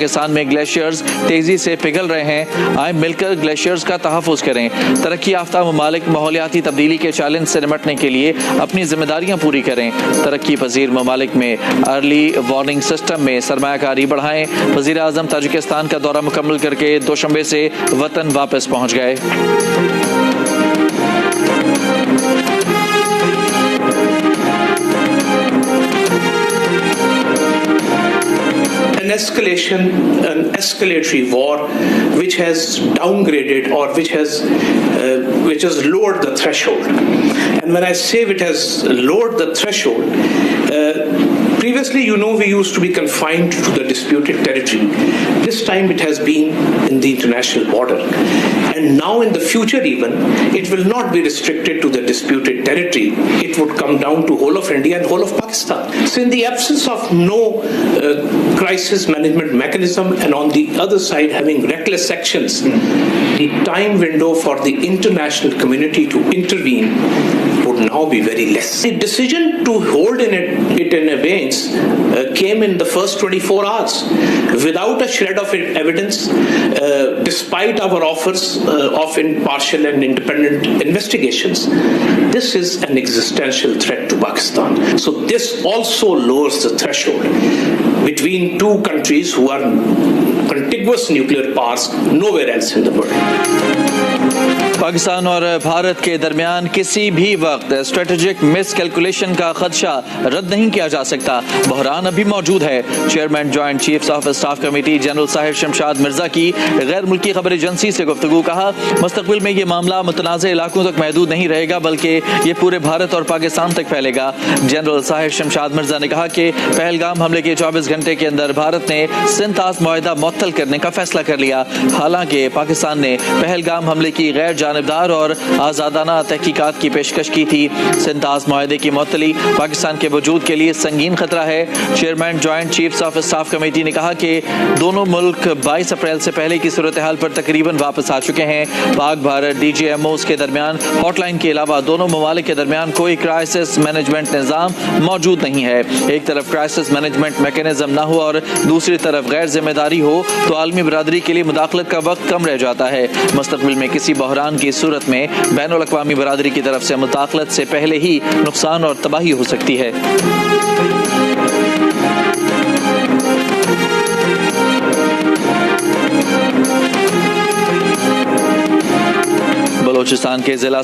पाकिस्तान में ग्लेशियर्स तेजी से पिघल रहे हैं। आए मिलकर ग्लेशियर्स का तहफ़्फ़ुज़ करें। तरक्की याफ्ता ममालिक माहौलियाती तब्दीली के चैलेंज से निपटने के लिए अपनी जिम्मेदारियाँ पूरी करें। तरक्की पजीर ममालिक में अर्ली वार्निंग सिस्टम में सरमायाकारी बढ़ाएं। वज़ीर आज़म ताजिकिस्तान का दौरा मुकम्मल करके दोशंबे से वतन वापस पहुँच गए। An escalatory war which has downgraded or which has lowered the threshold. And when I say it has lowered the threshold, previously, we used to be confined to the disputed territory. This time it has been in the international border. And now in the future even, it will not be restricted to the disputed territory. It would come down to whole of India and whole of Pakistan. So in the absence of no crisis management mechanism and on the other side having reckless actions, the time window for the international community to intervene would now be very less. The decision to hold it in abeyance came in the first 24 hours without a shred of evidence, despite our offers of impartial and independent investigations. This is an existential threat to Pakistan. So this also lowers the threshold between two countries who are contiguous nuclear powers nowhere else in the world. Pakistan और भारत के दरमियान किसी भी वक्त strategic miss calculation का खदशा रद्द नहीं किया जा सकता। बहरान अभी मौजूद है। Chairman joint chiefs of staff committee general Sahir Shamshad Mirza की गैर मुल्की खबर एजेंसी से गुफ्तगू। कहा, मुस्तकबिल में ये मामला मुतनाज़ इलाकों तक महदूद नहीं रहेगा बल्कि ये पूरे भारत और पाकिस्तान तक फैलेगा। जनरल साहिर शमशाद मिर्जा ने कहा कि पहलगाम हमले के 24 घंटे के अंदर भारत ने सिंतास मुआहिदा मुअत्तल करने का फैसला कर लिया। हालांकि पाकिस्तान ने पहलगाम हमले की गैर जानबदार और आज़ादाना तहकीकात की पेशकश की थी। सिंतास मुआहिदे की मुअत्तली पाकिस्तान के वजूद के लिए संगीन खतरा है। Chairman joint chiefs of staff committee ने कहा कि दोनों मुल्क 22 अप्रैल से पहले की सूरत हाल पर तकरीबन वापस आ चुके हैं। पाक भारत DGMOs के दरमियान हॉटलाइन के अलावा दोनों ममालिक के दरमियान कोई क्राइसिस मैनेजमेंट निज़ाम मौजूद नहीं है। एक तरफ क्राइसिस मैनेजमेंट मैकेनिज्म ना हो और दूसरी तरफ गैर जिम्मेदारी हो तो आलमी बरादरी के लिए मुदाखलत का वक्त कम रह जाता है। मुस्तकबिल में किसी बहरान की सूरत में बैनुल अक़वामी बरादरी की तरफ से मुदाखलत से पहले ही नुकसान और तबाही हो सकती है। बलोचिस्तान के जिला